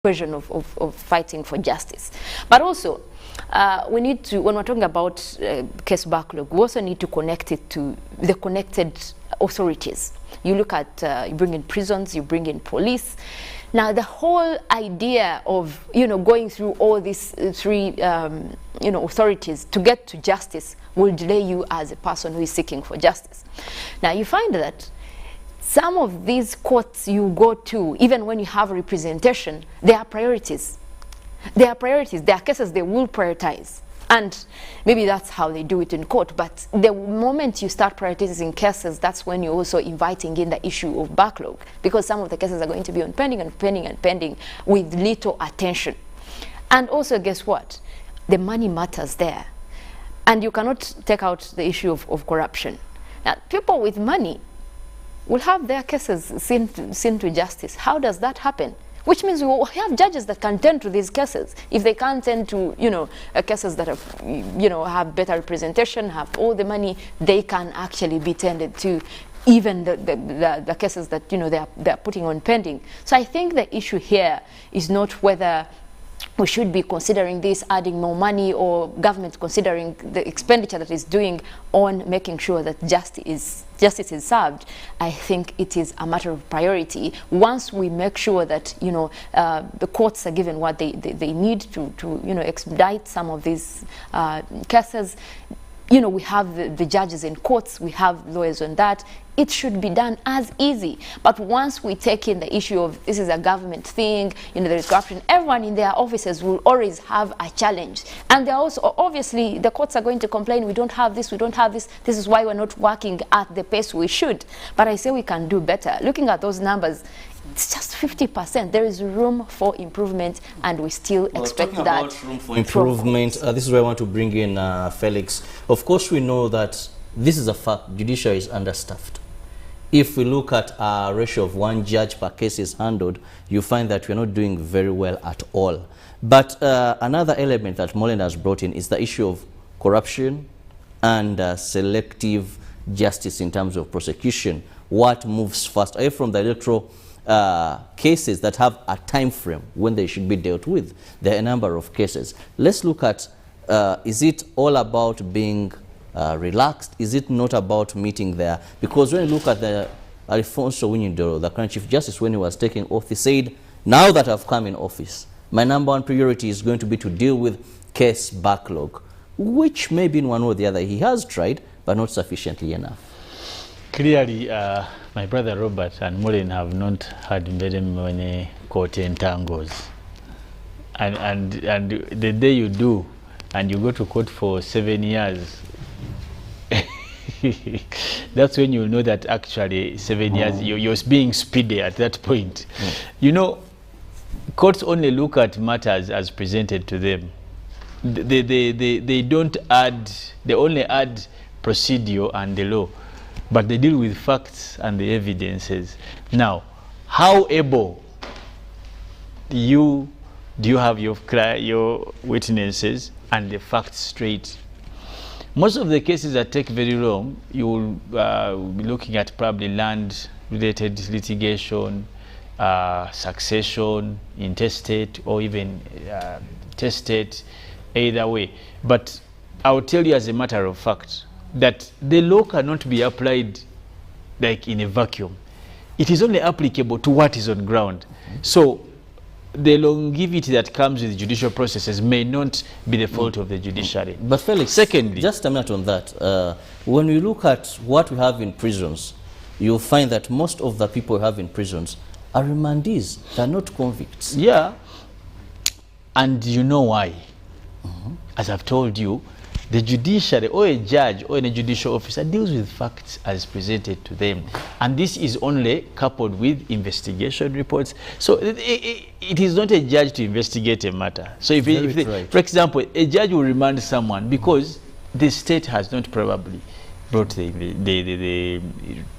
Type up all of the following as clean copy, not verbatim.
equation of fighting for justice. But also, we need to, when we're talking about case backlog, we also need to connect it to the connected authorities. You look at, you bring in prisons, you bring in police. Now, the whole idea of, going through all these three, authorities to get to justice will delay you as a person who is seeking for justice. Now, you find that some of these courts you go to, even when you have representation, they are priorities. They are priorities. There are cases they will prioritize. And maybe that's how they do it in court. But the moment you start prioritizing cases, that's when you're also inviting in the issue of backlog. Because some of the cases are going to be on pending and pending and pending with little attention. And also, guess what? The money matters there. And you cannot take out the issue of corruption. Now, people with money will have their cases seen to justice. How does that happen? Which means we will have judges that can tend to these cases. If they can't tend to, cases that have, have better representation, have all the money, they can actually be tended to, even the cases that, they are putting on pending. So I think the issue here is not whether we should be considering this, adding more money, or government considering the expenditure that is doing on making sure that justice is served. I think it is a matter of priority. Once we make sure that the courts are given what they need to expedite some of these cases, we have the judges in courts, we have lawyers on that. It should be done as easy. But once we take in the issue of this is a government thing, there is corruption, everyone in their offices will always have a challenge. And they're also, obviously, the courts are going to complain, we don't have this, we don't have this. This is why we're not working at the pace we should. But I say we can do better. Looking at those numbers, it's just 50%. There is room for improvement, and we still expect that. About room for improvement, this is where I want to bring in Felix. Of course, we know that this is a fact. Judiciary is understaffed. If we look at a ratio of 1 judge per case is handled, you find that we're not doing very well at all. But another element that Mollen has brought in is the issue of corruption and selective justice in terms of prosecution. What moves fast away from the electoral cases that have a time frame when they should be dealt with? There are a number of cases. Let's look at, is it all about being relaxed? Is it not about meeting there? Because when you look at the Nyonyintono, the current Chief Justice, when he was taking oath, he said, now that I've come in office, my #1 priority is going to be to deal with case backlog, which maybe in one or the other he has tried, but not sufficiently enough. Clearly, my brother Robert and Mollen have not had very many court entangles. And the day you do, and you go to court for 7 years, that's when you know that actually 7 years, you're being speedy at that point. Courts only look at matters as presented to them. They don't add, they only add procedure and the law, but they deal with facts and the evidences. Now, how able do you have your witnesses and the facts straight? Most of the cases that take very long, you will be looking at probably land-related litigation, succession, intestate, or even testate, either way. But I will tell you as a matter of fact that the law cannot be applied like in a vacuum. It is only applicable to what is on ground. So the longevity that comes with judicial processes may not be the fault of the judiciary. But Felix, secondly, just a minute on that. When we look at what we have in prisons, you'll find that most of the people we have in prisons are remandees. They're not convicts. Yeah. And you know why? As I've told you, the judiciary or a judge or a judicial officer deals with facts as presented to them. And this is only coupled with investigation reports. So it is not a judge to investigate a matter. So if for example, a judge will remand someone because the state has not probably brought the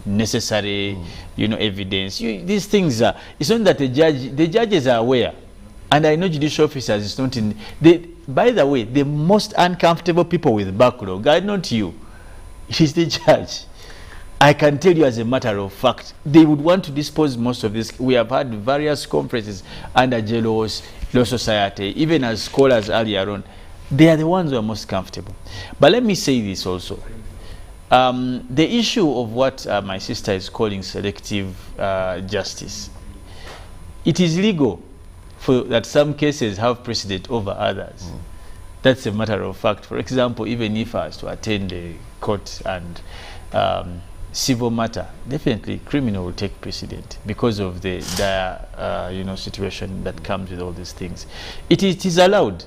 necessary evidence. These things are, it's not that the judges are aware. And I know judicial officers is not in by the way, the most uncomfortable people with backlog are not you. It is the judge. I can tell you as a matter of fact, they would want to dispose most of this. We have had various conferences under JLOS, Law Society, even as scholars earlier on. They are the ones who are most comfortable. But let me say this also. The issue of what my sister is calling selective justice, it is legal for that some cases have precedent over others. That's a matter of fact. For example, even if I was to attend a court and civil matter, definitely criminal will take precedent because of the dire situation that comes with all these things. It is allowed.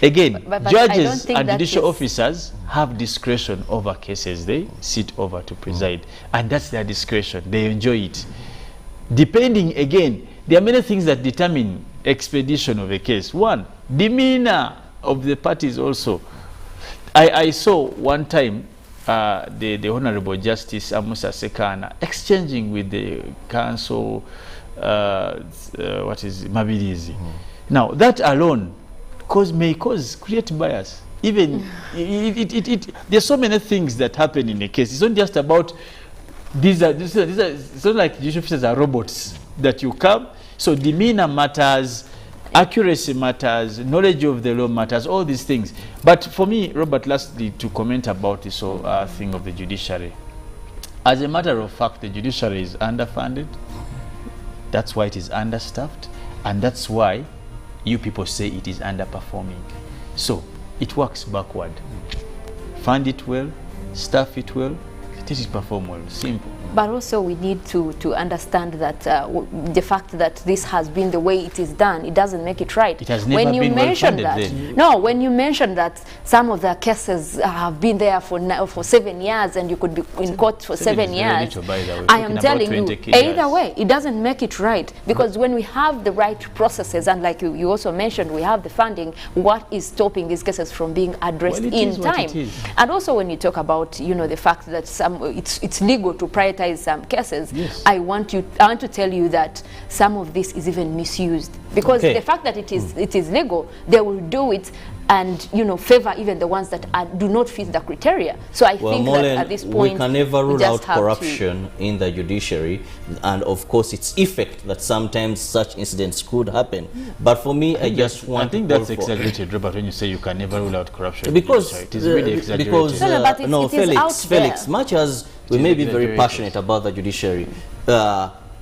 Again, but judges and judicial officers have discretion over cases they sit over to preside, and that's their discretion. They enjoy it. Depending, again, there are many things that determine expedition of a case. One, demeanor of the parties also. I saw one time the Honorable Justice Amusa Sekana exchanging with the counsel, Mabilizi. Now, that alone may create bias. Even there's so many things that happen in a case. It's not just about these are it's not like judicial officers are robots that you come. So demeanor matters, accuracy matters, knowledge of the law matters, all these things. But for me, Robert, lastly, to comment about this whole thing of the judiciary. As a matter of fact, the judiciary is underfunded. That's why it is understaffed, and that's why you people say it is underperforming. So it works backward. Fund it well, staff it well, let it perform well. Simple. But also we need to understand that the fact that this has been the way it is done, it doesn't make it right. It has never been well funded then. No, when you mention that some of the cases have been there for 7 years and you could be in court for 7 years, I am telling you, either way, it doesn't make it right. Because when we have the right processes, and like you also mentioned, we have the funding, what is stopping these cases from being addressed in time? And also when you talk about, the fact that it's legal to prioritize some cases, yes. I want to tell you that some of this is even misused, because the fact that it is legal, they will do it and favor even the ones that do not fit the criteria. So I think Mollen, that at this point we can never rule out corruption in the judiciary, and of course its effect that sometimes such incidents could happen. But for me, I think that's exaggerated, Robert, when you say you can never rule out corruption. Because it is really exaggerated. Because Felix, much as we may be very passionate about the judiciary,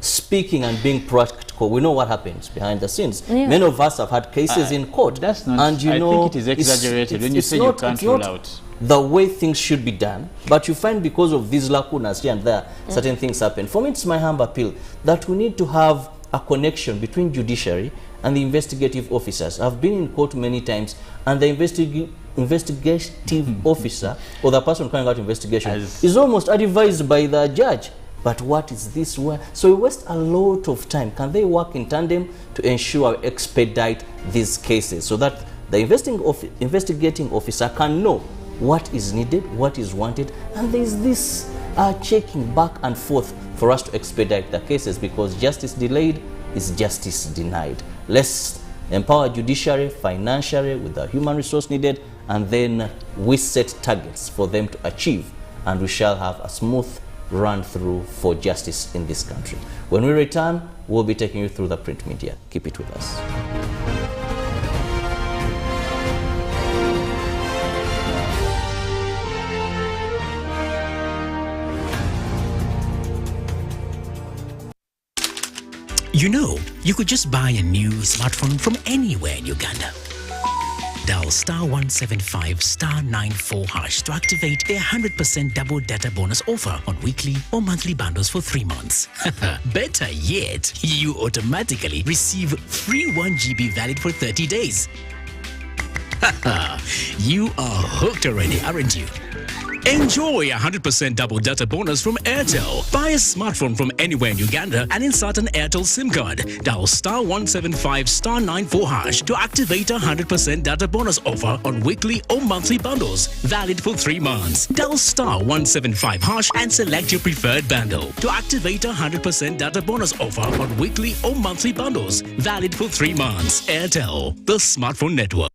speaking and being practical, we know what happens behind the scenes. Yeah. Many of us have had cases in court. That's not, and I think it is exaggerated when you say you can't rule out the way things should be done, but you find because of these lacunas here and there, certain things happen. For me, it's my humble appeal that we need to have a connection between judiciary and the investigative officers. I've been in court many times, and the investigative officer, or the person carrying out investigation, is almost advised by the judge. But what is this? So we waste a lot of time. Can they work in tandem to ensure we expedite these cases so that the investigating officer can know what is needed, what is wanted, and there is this checking back and forth for us to expedite the cases, because justice delayed is justice denied. Let's empower judiciary financially with the human resource needed, and then we set targets for them to achieve, and we shall have a smooth run through for justice in this country. When we return, we'll be taking you through the print media. Keep it with us. You could just buy a new smartphone from anywhere in Uganda. Dial *175 *94 hash to activate their 100% double data bonus offer on weekly or monthly bundles for 3 months. Better yet, you automatically receive free 1 GB valid for 30 days. You are hooked already, aren't you? Enjoy 100% double data bonus from Airtel. Buy a smartphone from anywhere in Uganda and insert an Airtel SIM card. Dial *175 *94 hash to activate a 100% data bonus offer on weekly or monthly bundles, valid for 3 months. Dial *175 hash and select your preferred bundle to activate a 100% data bonus offer on weekly or monthly bundles, valid for 3 months. Airtel, the smartphone network.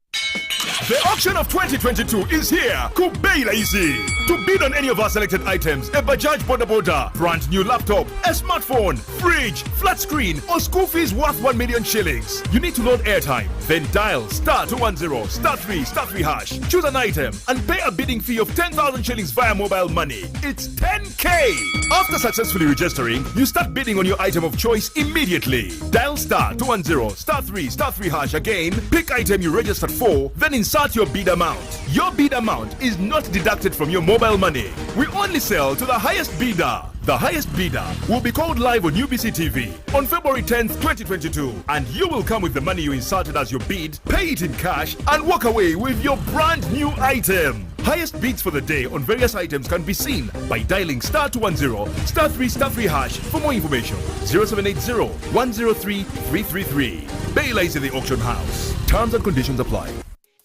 The auction of 2022 is here. Kubeila easy. To bid on any of our selected items, a Bajaj Boda, brand new laptop, a smartphone, fridge, flat screen, or school fees worth 1 million shillings. You need to load airtime, then dial star 210 star 3 hash. Choose an item and pay a bidding fee of 10,000 shillings via mobile money. It's 10K. After successfully registering, you start bidding on your item of choice immediately. Dial star 210 star 3 hash again, pick item you registered for, then insert your bid amount. Your bid amount is not deducted from your mobile money. We only sell to the highest bidder. The highest bidder will be called live on UBC TV on February 10th, 2022, and you will come with the money you inserted as your bid, pay it in cash, and walk away with your brand new item. Highest bids for the day on various items can be seen by dialing star 210 star 3 hash. For more information, 0780 103 333. Baila is in the auction house. Terms and conditions apply.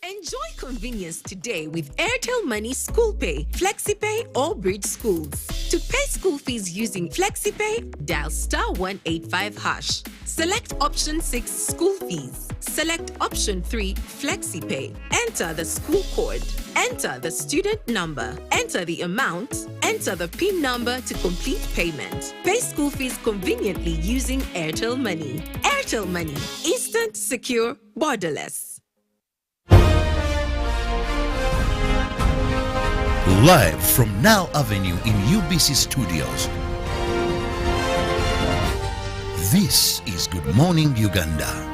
Enjoy convenience today with Airtel Money School Pay, FlexiPay, or Bridge Schools. To pay school fees using FlexiPay, dial star 185 hash. Select option 6 school fees. Select option 3 FlexiPay. Enter the school code. Enter the student number. Enter the amount. Enter the PIN number to complete payment. Pay school fees conveniently using Airtel Money. Airtel Money. Instant, secure, borderless. Live from Now Avenue in UBC Studios. This is Good Morning Uganda.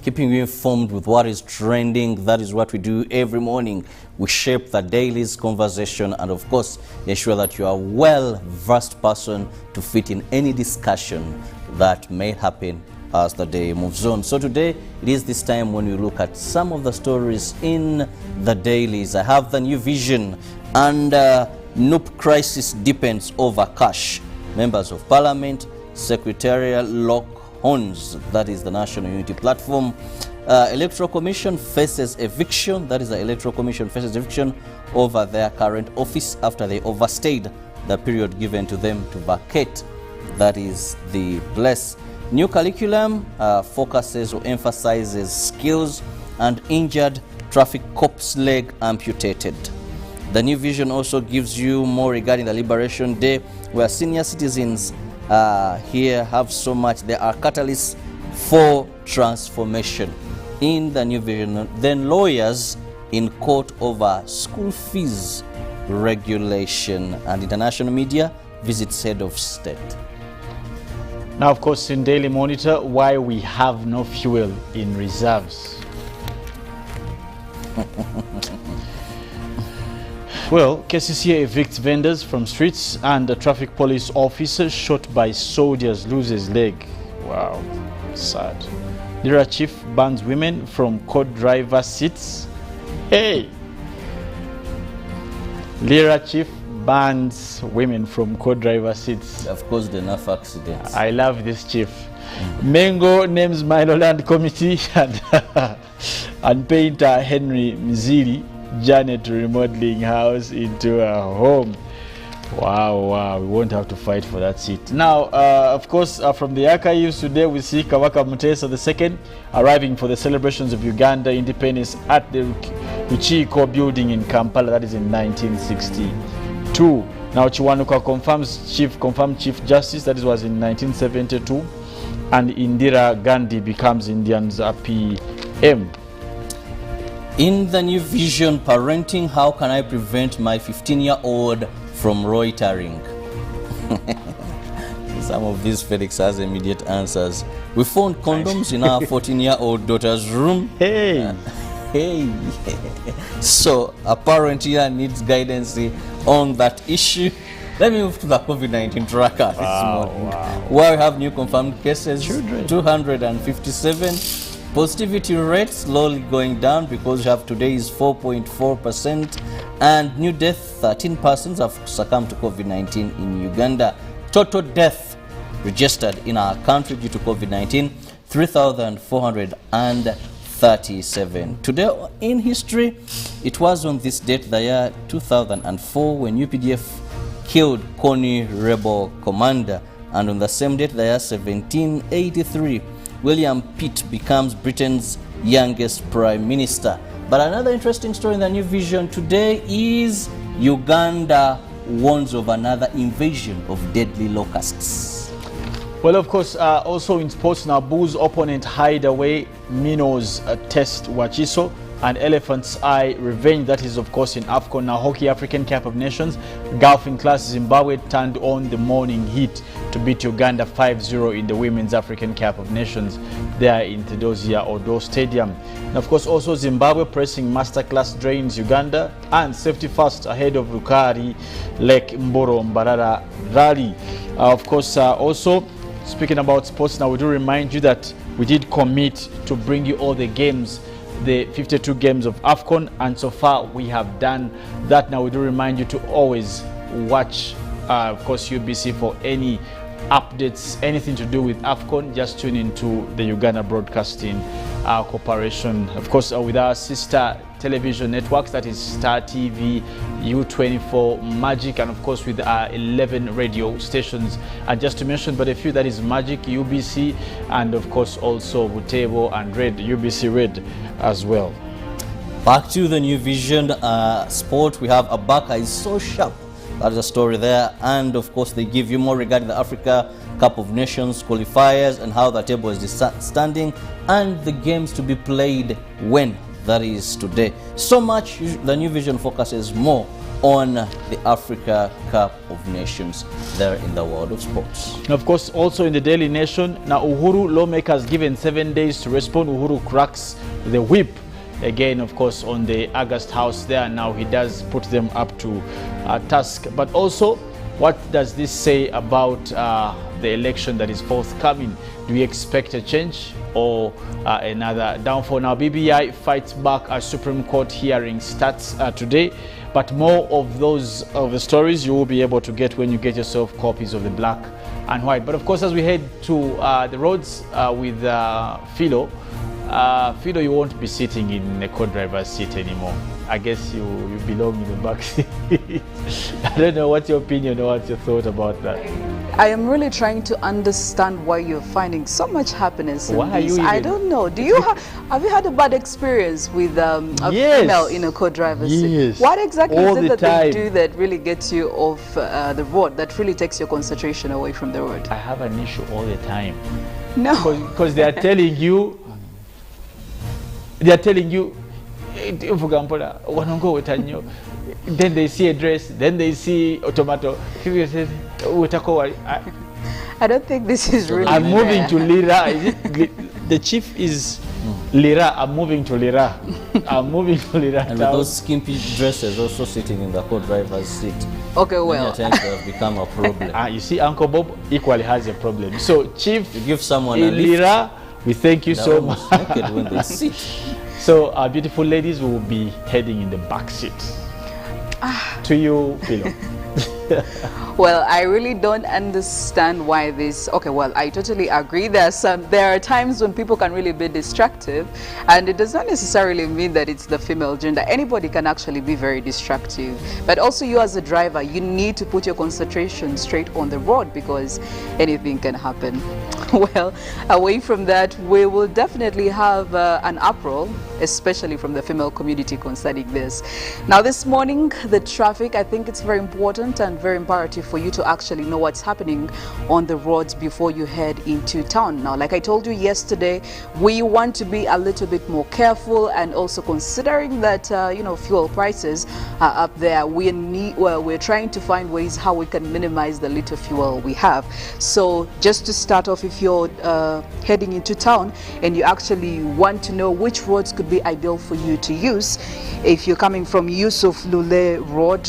Keeping you informed with what is trending, that is what we do every morning. We shape the daily's conversation and of course ensure that you are a well-versed person to fit in any discussion that may happen as the day moves on. So today it is this time when we look at some of the stories in the dailies. I have the New Vision and NUP crisis deepens over cash. Members of Parliament, Secretarial lock horns, that is the National Unity Platform. Electoral Commission faces eviction, that is the Electoral Commission faces eviction over their current office after they overstayed the period given to them to vacate, that is the place. New curriculum focuses or emphasizes skills and injured traffic cop's leg amputated. The New Vision also gives you more regarding the Liberation Day, where senior citizens here have so much. There are catalysts for transformation in the New Vision. Then lawyers in court over school fees regulation, and international media visits head of state. Now, of course, in Daily Monitor, why we have no fuel in reserves. Well, KCCA evicts vendors from streets and a traffic police officer shot by soldiers loses leg. Wow, sad. Lira chief bans women from co-driver seats. Hey! Lira chief bans women from co-driver seats. Of course, the enough accidents. I love this chief. Mengo names Miloland Committee and painter Henry Mzili Janet remodeling house into a home. Wow, we won't have to fight for that seat. Now, of course, from the archives today, we see Kabaka Mutesa II arriving for the celebrations of Uganda independence at the Ruchiko building in Kampala. That is in 1962. Now, Chiwanuka confirmed Chief Justice. That was in 1972. And Indira Gandhi becomes India's PM. In the New Vision, parenting, how can I prevent my 15-year-old from loitering? Some of these Felix has immediate answers. We found condoms in our 14-year-old daughter's room. Hey! Hey! So a parent here needs guidance on that issue. Let me move to the COVID-19 tracker this morning. Where we have new confirmed cases, 257. Positivity rate slowly going down because we have today is 4.4%, and new death, 13 persons have succumbed to COVID-19 in Uganda. Total death registered in our country due to COVID-19, 3,404. 37. Today in history, it was on this date, the year 2004, when UPDF killed Kony rebel commander, and on the same date, the year 1783, William Pitt becomes Britain's youngest prime minister. But another interesting story in the New Vision today is Uganda warns of another invasion of deadly locusts. Well, of course, also in sports now, Bulls opponent hide away Minnows test Wachiso, and Elephant's Eye revenge. That is, of course, in AFCON. Now, Hockey African Cup of Nations, golfing class, Zimbabwe turned on the morning heat to beat Uganda 5-0 in the Women's African Cup of Nations there in Theodosia Odo Stadium. And of course, also Zimbabwe pressing masterclass drains Uganda, and safety first ahead of Rukari Lake Mboro Mbarara rally. Of course, also speaking about sports now, we do remind you that we did commit to bring you all the games, the 52 games of AFCON, and so far we have done that. Now we do remind you to always watch, of course, UBC for any updates, anything to do with AFCON. Just tune into the Uganda Broadcasting Corporation, of course, with our sister television networks, that is Star TV, U24, Magic, and of course with our 11 radio stations. And just to mention but a few, that is Magic, UBC, and of course also Butebo and Red, UBC Red as well. Back to the New Vision sport, we have Abaka is so sharp. That is a story there. And of course they give you more regarding the Africa Cup of Nations qualifiers and how the table is standing, and the games to be played when, that is today. So much, the New Vision focuses more on the Africa Cup of Nations there in the world of sports. And of course, also in the Daily Nation, now Uhuru lawmakers given 7 days to respond. Uhuru cracks the whip again, of course, on the August House there. Now he does put them up to task. But also, what does this say about the election that is forthcoming? Do we expect a change or another downfall? Now, BBI fights back as Supreme Court hearing starts today. But more of those of the stories you will be able to get when you get yourself copies of the Black and White. But of course, as we head to the roads with Philo, Philo, you won't be sitting in a co-driver's seat anymore. I guess you belong in the back seat. I don't know what's your opinion or what's your thought about that. I am really trying to understand why you're finding so much happiness in this. I don't know. Do you have you had a bad experience with a female in a co-driver's seat? What exactly is it that they do that really gets you off the road, that really takes your concentration away from the road? I have an issue all the time. No. Because they are telling you, then they see a dress, then they see a tomato. I don't think this is really I'm fair. moving to Lira. The chief is Lira. I'm moving to Lira. I'm moving to Lira. And with those skimpy dresses also sitting in the co-driver's seat. Okay, well. Many times they have become a problem. You see, Uncle Bob equally has a problem. So, Chief, you give someone a lift. Lira, we thank you so much. Naked when they sit. So, our beautiful ladies will be heading in the back seat. To you, Philo. Well, I really don't understand why this. Okay, well, I totally agree. There are times when people can really be destructive, and it does not necessarily mean that it's the female gender. Anybody can actually be very destructive. But also, you as a driver, you need to put your concentration straight on the road because anything can happen. Well, away from that, we will definitely have an uproar, especially from the female community concerning this. Now, this morning, the traffic, I think it's very important and very imperative for you to actually know what's happening on the roads before you head into town. Now, like I told you yesterday, we want to be a little bit more careful, and also considering that fuel prices are up there, we're trying to find ways how we can minimize the little fuel we have. So just to start off, if you're heading into town and you actually want to know which roads could be ideal for you to use, if you're coming from Yusuf Lule Road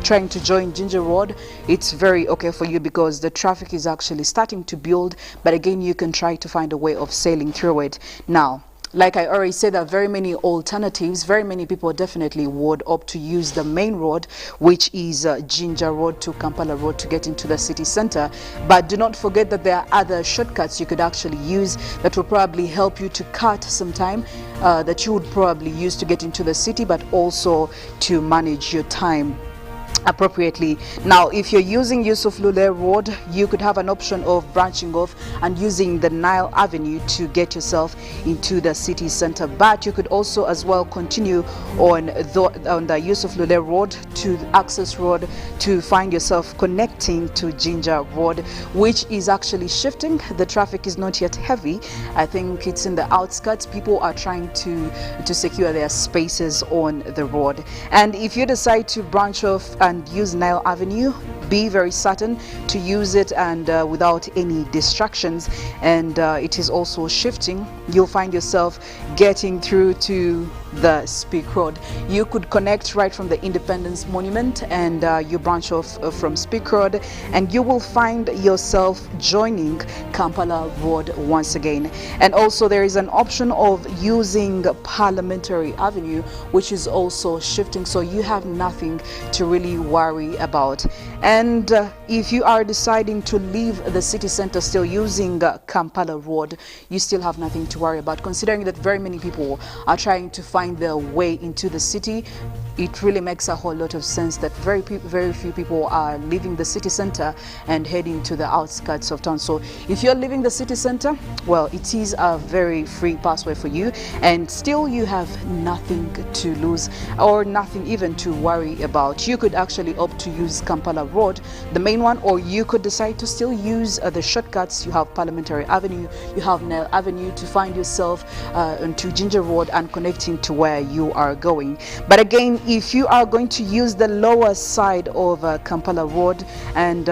trying to join Ginger Road, it's very okay for you because the traffic is actually starting to build, but again, you can try to find a way of sailing through it. Now, like I already said, there are very many alternatives. Very many people definitely would opt to use the main road, which is Jinja Road to Kampala Road to get into the city center. But do not forget that there are other shortcuts you could actually use that will probably help you to cut some time that you would probably use to get into the city, but also to manage your time appropriately. Now, if you're using Yusuf Lule Road, you could have an option of branching off and using the Nile Avenue to get yourself into the city center. But you could also as well continue on the Yusuf Lule Road to Access Road to find yourself connecting to Jinja Road, which is actually shifting. The traffic is not yet heavy. I think it's in the outskirts. People are trying to secure their spaces on the road. And if you decide to branch off and use Nile Avenue, be very certain to use it and without any distractions. And it is also shifting. You'll find yourself getting through to the Speak Road. You could connect right from the Independence Monument and you branch off from Speak Road, and you will find yourself joining Kampala Road once again. And also there is an option of using Parliamentary Avenue, which is also shifting, so you have nothing to really worry about. And if you are deciding to leave the city center still using Kampala Road, you still have nothing to worry about, considering that very many people are trying to find their way into the city. It really makes a whole lot of sense that very few people are leaving the city center and heading to the outskirts of town. So if you're leaving the city center, well, it is a very free pathway for you, and still you have nothing to lose or nothing even to worry about. You could actually opt to use Kampala Road, the main one, or you could decide to still use the shortcuts. You have Parliamentary Avenue, you have Nile Avenue to find yourself onto Jinja Road and connecting to where you are going. But again, if you are going to use the lower side of Kampala Road, and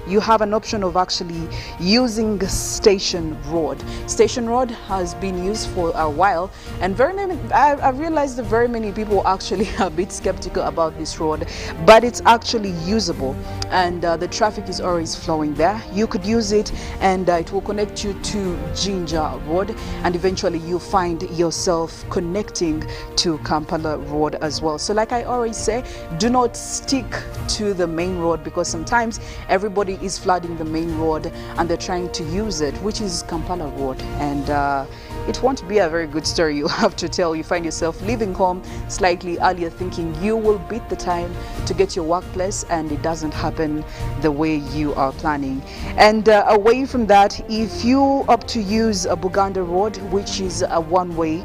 you have an option of actually using Station Road. Station Road has been used for a while, and I realized that very many people actually are a bit skeptical about this road, but it's actually usable, and the traffic is always flowing there. You could use it, and it will connect you to Jinja Road, and eventually you'll find yourself connecting to Kampala Road as well. So like I always say, do not stick to the main road, because sometimes everybody is flooding the main road and they're trying to use it, which is Kampala Road, and it won't be a very good story you have to tell. You find yourself leaving home slightly earlier thinking you will beat the time to get your workplace, and it doesn't happen the way you are planning. And away from that, if you opt to use a Buganda Road, which is a one-way,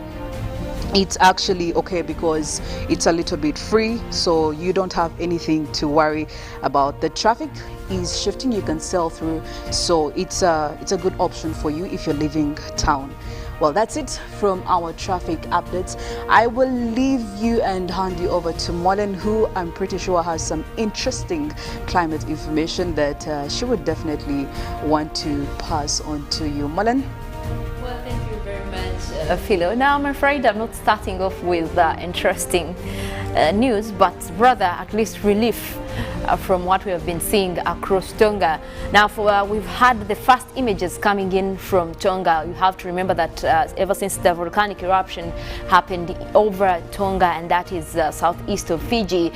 it's actually okay because it's a little bit free, so you don't have anything to worry about. The traffic is shifting, you can sail through, so it's a good option for you if you're leaving town. Well, that's it from our traffic updates. I will leave you and hand you over to Mollen, who I'm pretty sure has some interesting climate information that she would definitely want to pass on to you. Mollen? Well, thank you very much, Philo. Now, I'm afraid I'm not starting off with interesting news, but rather at least relief from what we have been seeing across Tonga. Now, we've had the first images coming in from Tonga. You have to remember that ever since the volcanic eruption happened over Tonga, and that is southeast of Fiji,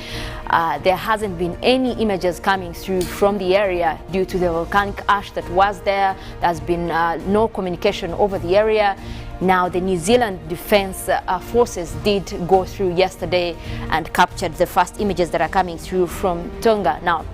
there hasn't been any images coming through from the area due to the volcanic ash that was there. There's been no communication over the area. Now, the New Zealand Defence Forces did go through yesterday and captured the first images that are coming through from Tonga. Now,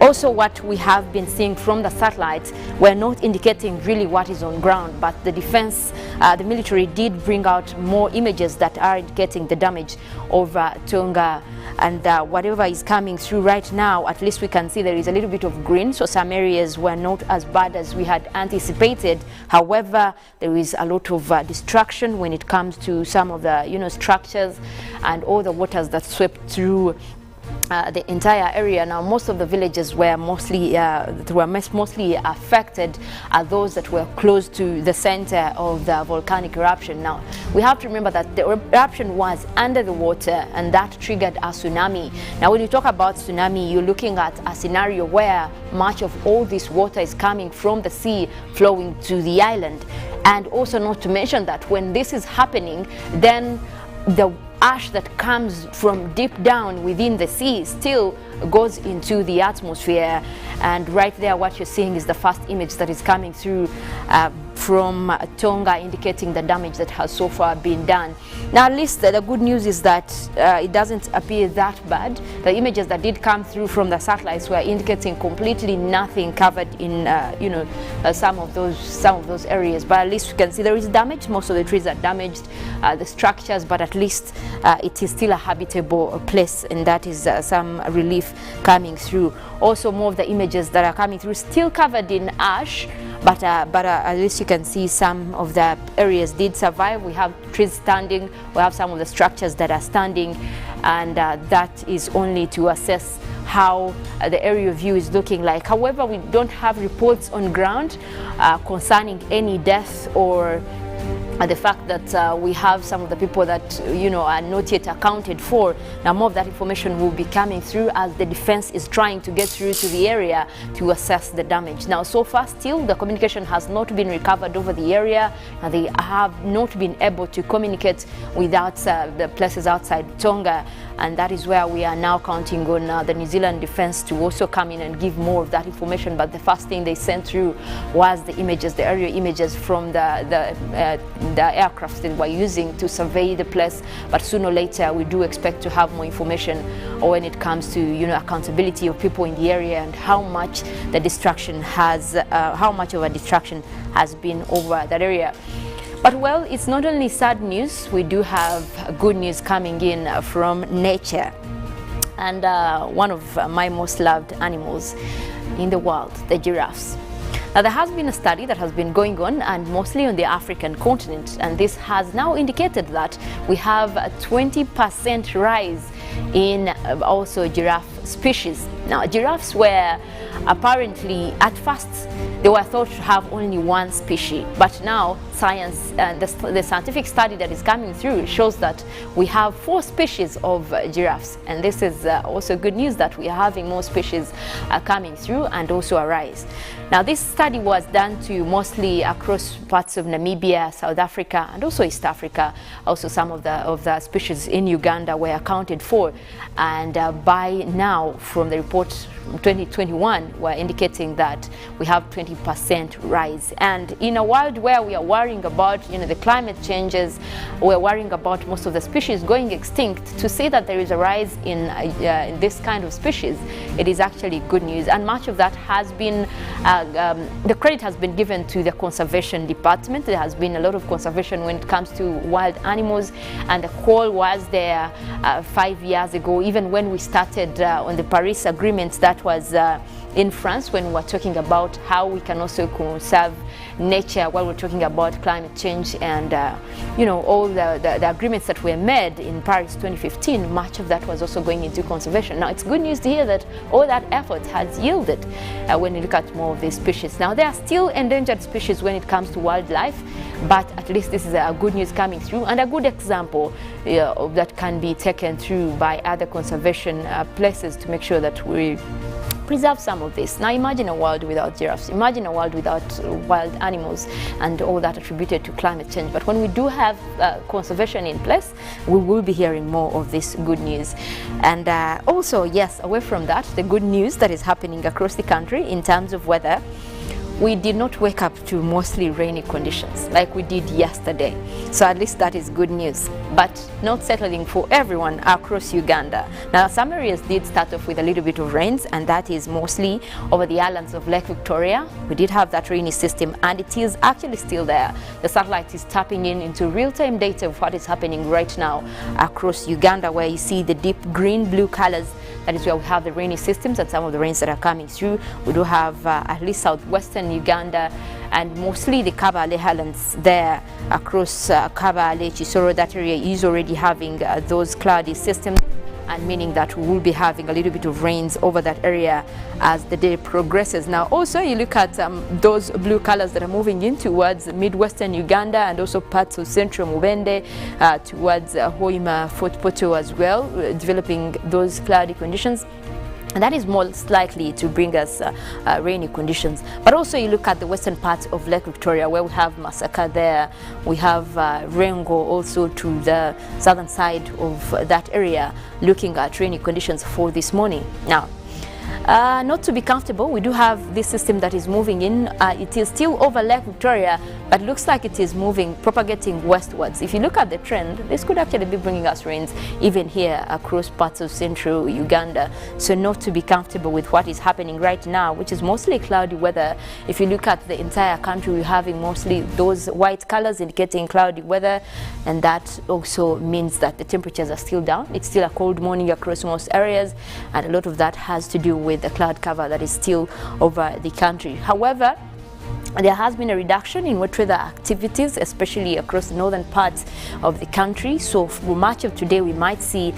also what we have been seeing from the satellites were not indicating really what is on ground, but the defense, the military did bring out more images that are indicating the damage over Tonga. And whatever is coming through right now, at least we can see there is a little bit of green, so some areas were not as bad as we had anticipated. However, there is a lot of destruction when it comes to some of the structures and all the waters that swept through the entire area. Now, most of the villages were mostly affected are those that were close to the center of the volcanic eruption. Now, we have to remember that the eruption was under the water, and that triggered a tsunami. Now, when you talk about tsunami, you're looking at a scenario where much of all this water is coming from the sea flowing to the island. And also not to mention that when this is happening, then the ash that comes from deep down within the sea still goes into the atmosphere. And right there, what you're seeing is the first image that is coming through from Tonga, indicating the damage that has so far been done. Now, at least the good news is that it doesn't appear that bad. The images that did come through from the satellites were indicating completely nothing covered in some of those areas. But at least you can see there is damage. Most of the trees are damaged, the structures, but at least it is still a habitable place, and that is some relief coming through. Also, more of the images that are coming through still covered in ash, but at least you can see some of the areas did survive. We have trees standing, we have some of the structures that are standing, and that is only to assess how the aerial view is looking like. However, we don't have reports on ground concerning any death or the fact that we have some of the people that are not yet accounted for. Now, more of that information will be coming through as the defense is trying to get through to the area to assess the damage. Now, so far still the communication has not been recovered over the area, and they have not been able to communicate without the places outside Tonga, and that is where we are now counting on the New Zealand defense to also come in and give more of that information. But the first thing they sent through was the images, the aerial images from the aircrafts they were using to survey the place. But sooner or later we do expect to have more information when it comes to accountability of people in the area and how much the destruction has how much of a destruction has been over that area. But well, it's not only sad news, we do have good news coming in from nature. And one of my most loved animals in the world, the giraffes. Now, there has been a study that has been going on, and mostly on the African continent, and this has now indicated that we have a 20% rise in also giraffe species. Now, giraffes were apparently, at first, they were thought to have only one species, but now science, the scientific study that is coming through shows that we have 4 species of giraffes, and this is also good news that we are having more species coming through and also a rise. Now, this study was done to mostly across parts of Namibia, South Africa, and also East Africa. Also, some of the species in Uganda were accounted for, and by now, from the report from 2021, we're indicating that we have 20% rise. And in a world where we are worrying about the climate changes, we're worrying about most of the species going extinct, to say that there is a rise in this kind of species, it is actually good news. And much of that has been the credit has been given to the conservation department. There has been a lot of conservation when it comes to wild animals, and the call was there 5 years ago, even when we started on the Paris Agreement that was in France, when we were talking about how we can also conserve nature while we're talking about climate change and all the agreements that were made in Paris 2015. Much of that was also going into conservation. Now, it's good news to hear that all that effort has yielded when you look at more of these species. Now, there are still endangered species when it comes to wildlife, but at least this is a good news coming through and a good example that can be taken through by other conservation places to make sure that we preserve some of this. Now, imagine a world without giraffes, imagine a world without wild animals and all that attributed to climate change. But when we do have conservation in place, we will be hearing more of this good news. And also, yes, away from that, the good news that is happening across the country in terms of weather, we did not wake up to mostly rainy conditions like we did yesterday. So at least that is good news, but not settling for everyone across Uganda. Now, some areas did start off with a little bit of rains, and that is mostly over the islands of Lake Victoria. We did have that rainy system, and it is actually still there. The satellite is tapping into real-time data of what is happening right now across Uganda, where you see the deep green-blue colors. That is where we have the rainy systems and some of the rains that are coming through. We do have at least southwestern Uganda and mostly the Kabale Highlands there across Kabale, Chisoro. That area is already having those cloudy systems. and meaning that we will be having a little bit of rains over that area as the day progresses. Now also you look at those blue colors that are moving in towards midwestern Uganda and also parts of central Mubende, towards Hoima, Fort Poto as well, developing those cloudy conditions. And that is most likely to bring us rainy conditions. But also you look at the western part of Lake Victoria, where we have Masaka there, we have Rengo also to the southern side of that area, looking at rainy conditions for this morning. Now, not to be comfortable, we do have this system that is moving in. It is still over Lake Victoria, but looks like it is moving, propagating westwards. If you look at the trend, this could actually be bringing us rains even here across parts of central Uganda. So not to be comfortable with what is happening right now, which is mostly cloudy weather. If you look at the entire country, we're having mostly those white colors indicating cloudy weather, and that also means that the temperatures are still down. It's still a cold morning across most areas, and a lot of that has to do with the cloud cover that is still over the country. However, there has been a reduction in wet weather activities, especially across the northern parts of the country. So for much of today, we might see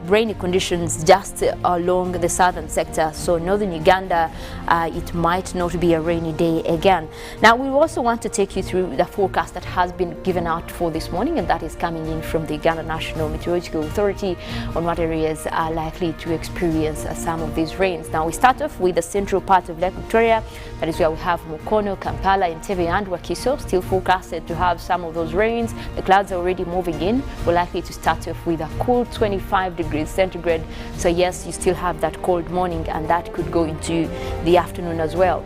rainy conditions just along the southern sector. So northern Uganda, it might not be a rainy day again. Now, we also want to take you through the forecast that has been given out for this morning, and that is coming in from the Uganda National Meteorological Authority on what areas are likely to experience some of these rains. Now, we start off with the central part of Lake Victoria. That is where we have Mukono, Kampala, Entebbe and Wakiso, still forecasted to have some of those rains. The clouds are already moving in. We're likely to start off with a cool 25 degrees centigrade. So yes, you still have that cold morning, and that could go into the afternoon as well.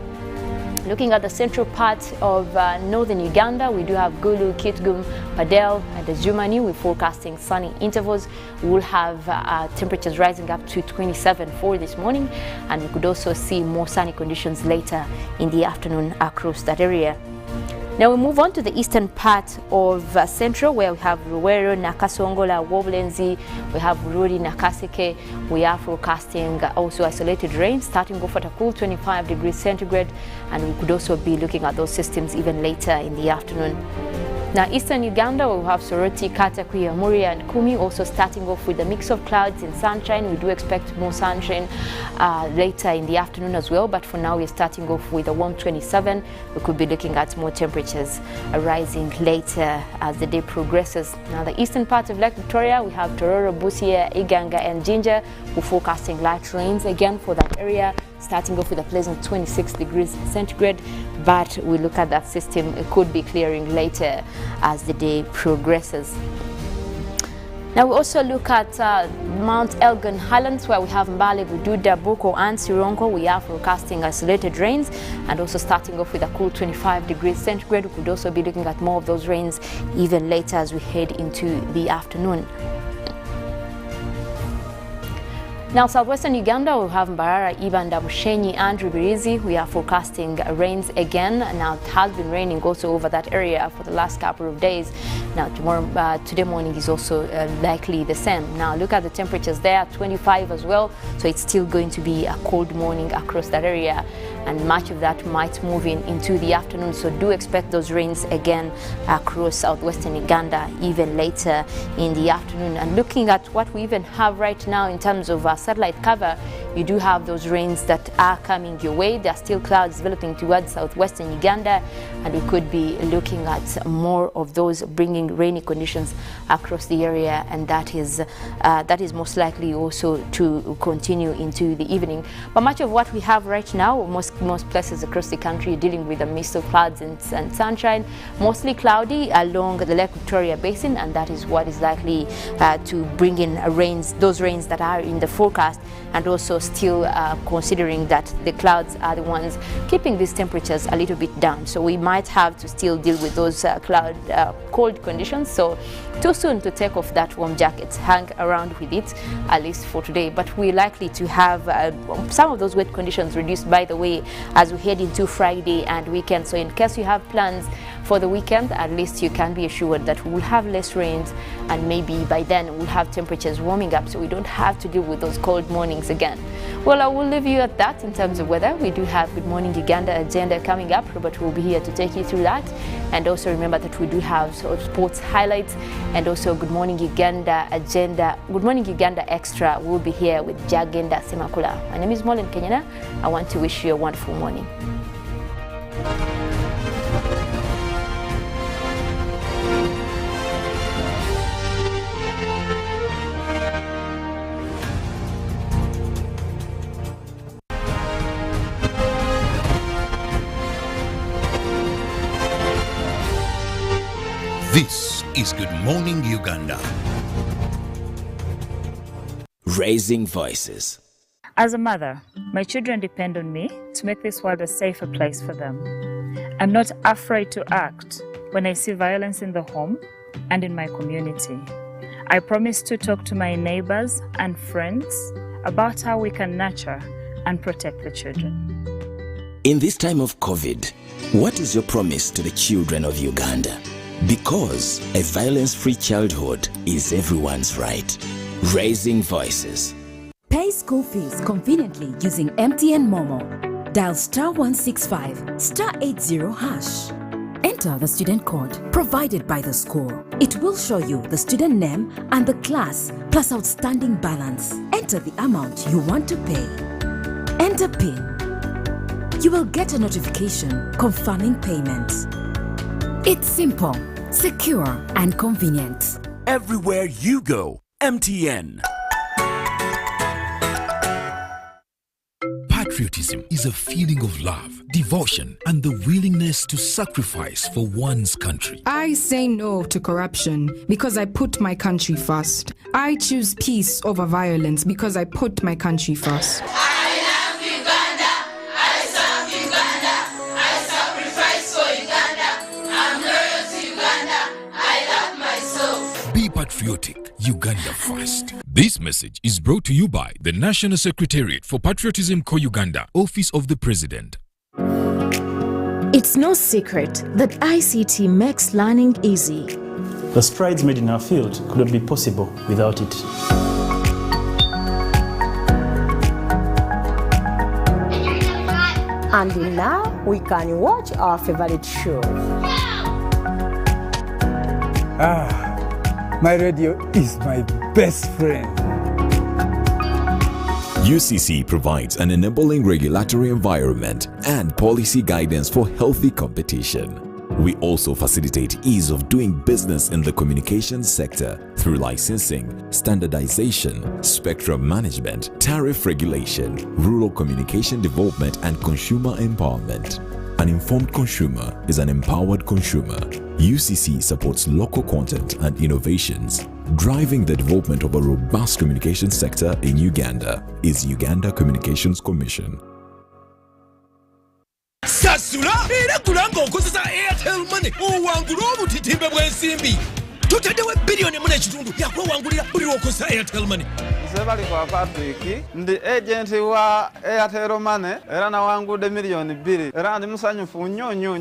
Looking at the central part of northern Uganda, we do have Gulu, Kitgum, Padel, and Azumani. We're forecasting sunny intervals. We will have temperatures rising up to 27 for this morning, and we could also see more sunny conditions later in the afternoon across that area. Now we move on to the eastern part of central, where we have Ruwero, Nakasongola, Woblenzi, we have Rudi, Nakaseke. We are forecasting also isolated rain starting off at a cool 25 degrees centigrade, and we could also be looking at those systems even later in the afternoon. Now, eastern Uganda, we have Soroti, Katakwi, Amuria, and Kumi, also starting off with a mix of clouds and sunshine. We do expect more sunshine later in the afternoon as well, but for now we're starting off with a warm 27. We could be looking at more temperatures rising later as the day progresses. Now, the eastern part of Lake Victoria, we have Tororo, Busia, Iganga, and Jinja. We're forecasting light rains again for that area, starting off with a pleasant 26 degrees centigrade, but we look at that system, it could be clearing later as the day progresses. Now we also look at Mount Elgon Highlands, where we have Mbale, Bududa, Boko and Sirongo. We are forecasting isolated rains, and also starting off with a cool 25 degrees centigrade. We could also be looking at more of those rains even later as we head into the afternoon. Now, southwestern Uganda, we have Mbarara, Ibanda, Mushenyi and Rubirizi. We are forecasting rains again. Now, it has been raining also over that area for the last couple of days. Now, today morning is also likely the same. Now, look at the temperatures there, 25 as well. So it's still going to be a cold morning across that area, and much of that might move into the afternoon. So do expect those rains again across southwestern Uganda even later in the afternoon. And looking at what we even have right now in terms of satellite cover, you do have those rains that are coming your way. There are still clouds developing towards southwestern Uganda, and we could be looking at more of those bringing rainy conditions across the area, and that is most likely also to continue into the evening. But much of what we have right now, most places across the country, dealing with a mist of clouds and sunshine, mostly cloudy along the Lake Victoria Basin, and that is what is likely to bring in those rains that are in the forecast, and also still considering that the clouds are the ones keeping these temperatures a little bit down. So we might have to still deal with those cold conditions. So too soon to take off that warm jacket, hang around with it at least for today. But we're likely to have some of those wet conditions reduced, by the way, as we head into Friday and weekend. So in case you have plans for the weekend, at least you can be assured that we will have less rains, and maybe by then we'll have temperatures warming up, so we don't have to deal with those cold mornings again. Well, I will leave you at that in terms of weather. We do have Good Morning Uganda agenda coming up. Robert will be here to take you through that. And also remember that we do have sports highlights and also Good Morning Uganda agenda. Good Morning Uganda Extra will be here with Jagenda Semakula. My name is Mollen, Kenyena. I want to wish you a wonderful morning. This is Good Morning Uganda. Raising voices. As a mother, my children depend on me to make this world a safer place for them. I'm not afraid to act when I see violence in the home and in my community. I promise to talk to my neighbors and friends about how we can nurture and protect the children. In this time of COVID, what is your promise to the children of Uganda? Because a violence-free childhood is everyone's right. Raising voices. Pay school fees conveniently using MTN Momo. Dial *165 *80 hash. Enter the student code provided by the school. It will show you the student name and the class plus outstanding balance. Enter the amount you want to pay. Enter PIN. You will get a notification confirming payment. It's simple, secure, and convenient. Everywhere you go, MTN. Patriotism is a feeling of love, devotion, and the willingness to sacrifice for one's country. I say no to corruption because I put my country first. I choose peace over violence because I put my country first. Patriotic, Uganda first. This message is brought to you by the National Secretariat for Patriotism Co-Uganda, Office of the President. It's no secret that ICT makes learning easy. The strides made in our field couldn't be possible without it. And now we can watch our favorite show. My radio is my best friend. UCC provides an enabling regulatory environment and policy guidance for healthy competition. We also facilitate ease of doing business in the communications sector through licensing, standardization, spectrum management, tariff regulation, rural communication development, and consumer empowerment. An informed consumer is an empowered consumer. UCC supports local content and innovations. Driving the development of a robust communication sector in Uganda is Uganda Communications Commission. Sasula era kulanga okozesa Airtel Money owangula obutitimbe bw'ensimbi tutedewe bilioni mune kitundu yakwewangulira buli okozesa Airtel Money. Sebali kwa Patrick ndi agent wa Airtel Money era nawangude milioni 2 era ndi musanyufu nnyo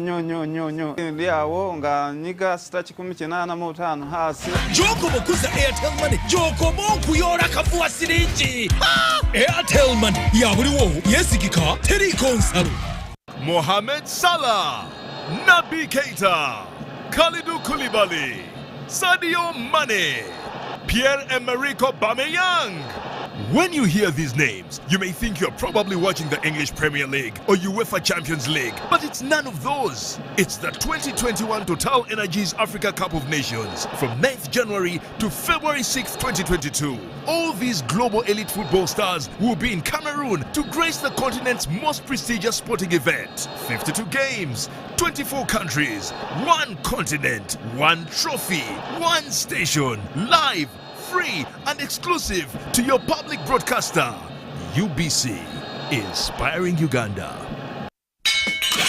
ndi awo nga nyiga sitachi 18 hasi Joko bokuza Airtel Money joko bokuyola kafuwa sirinji Airtel Money ya buliwo yesigika teri konsalo. Mohamed Salah, Naby Keita, Kalidou Koulibaly, Sadio Mane, Pierre-Emerick Aubameyang. When you hear these names, you may think you're probably watching the English Premier League or UEFA Champions League, but it's none of those. It's the 2021 Total Energies Africa Cup of Nations from 9th January to February 6th, 2022. All these global elite football stars will be in Cameroon to grace the continent's most prestigious sporting event. 52 games, 24 countries, 1 continent, 1 trophy, 1 station, live, free and exclusive to your public broadcaster. UBC, inspiring Uganda.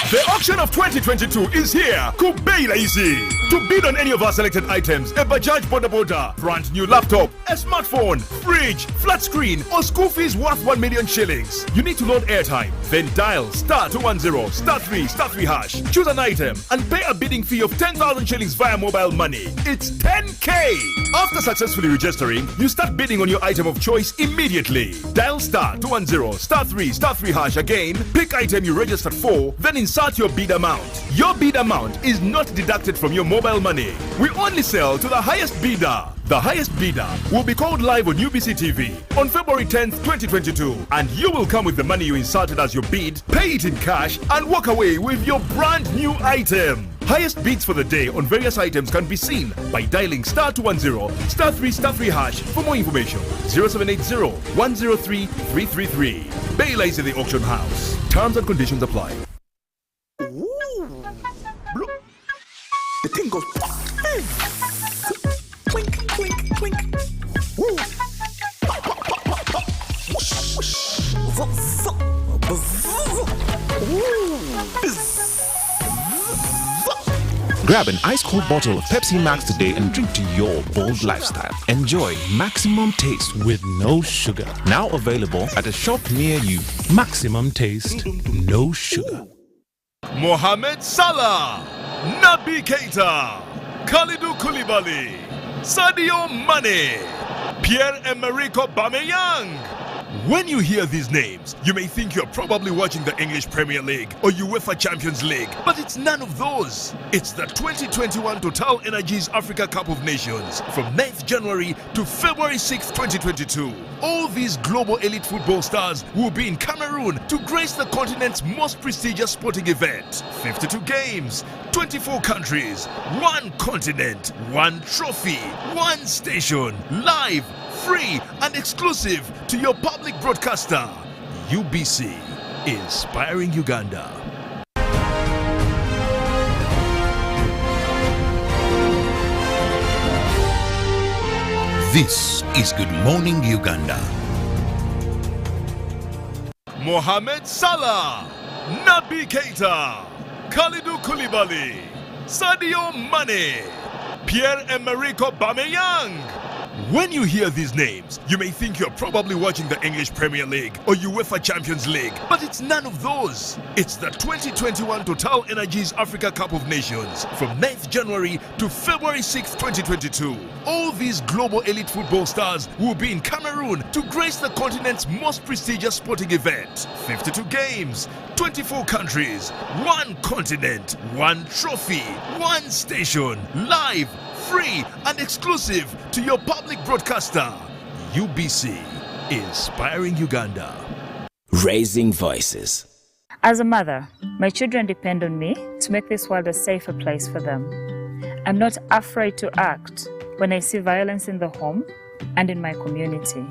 The auction of 2022 is here. Kubeila easy. To bid on any of our selected items, a Bajaj Boda, brand new laptop, a smartphone, fridge, flat screen, or school fees worth 1 million shillings. You need to load airtime, then dial star 210 star 3 hash. Choose an item and pay a bidding fee of 10,000 shillings via mobile money. It's 10K. After successfully registering, you start bidding on your item of choice immediately. Dial star 210 star 3 hash again. Pick item you registered for, then insert your bid amount. Your bid amount is not deducted from your mobile money. We only sell to the highest bidder. The highest bidder will be called live on UBC TV on February 10th, 2022, and you will come with the money you inserted as your bid, pay it in cash, and walk away with your brand new item. Highest bids for the day on various items can be seen by dialing star 210 star 3 hash. For more information, 0780 103 333. Baila is in the auction house. Terms and conditions apply. The thing goes clink, clink, clink. Woo. Grab an ice-cold bottle of Pepsi Max today and drink to your bold lifestyle. Enjoy maximum taste with no sugar. Now available at a shop near you. Maximum taste, no sugar. Mohamed Salah, Naby Keita, Kalidou Koulibaly, Sadio Mane, Pierre-Emerick Aubameyang. When you hear these names, you may think you're probably watching the English Premier League or UEFA Champions League, but it's none of those. It's the 2021 Total Energies Africa Cup of Nations from 9th January to February 6th, 2022. All these global elite football stars will be in Cameroon to grace the continent's most prestigious sporting event. 52 games, 24 countries, 1 continent, 1 trophy, 1 station, live, free and exclusive to your public broadcaster. UBC, inspiring Uganda. This is Good Morning Uganda. Mohamed Salah, Naby Keita, Kalidou Koulibaly, Sadio Mane, Pierre-Emerick Aubameyang. When you hear these names, you may think you're probably watching the English Premier League or UEFA Champions League, but it's none of those. It's the 2021 Total Energies Africa Cup of Nations from 9th January to February 6th, 2022. All these global elite football stars will be in Cameroon to grace the continent's most prestigious sporting event. 52 games, 24 countries, 1 continent, 1 trophy, 1 station, live, free and exclusive to your public broadcaster. UBC, inspiring Uganda. Raising voices. As a mother, my children depend on me to make this world a safer place for them. I'm not afraid to act when I see violence in the home and in my community.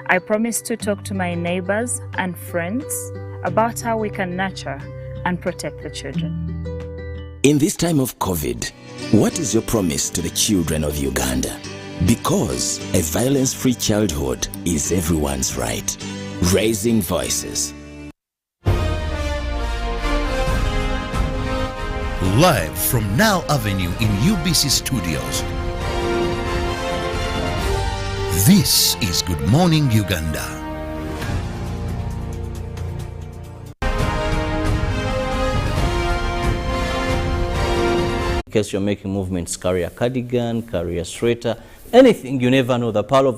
I promise to talk to my neighbors and friends about how we can nurture and protect the children. In this time of COVID, what is your promise to the children of Uganda? Because a violence-free childhood is everyone's right. Raising voices. Live from Now Avenue in UBC Studios. This is Good Morning Uganda. In case you're making movements, carry a cardigan, carry a sweater, anything, you never know. The power of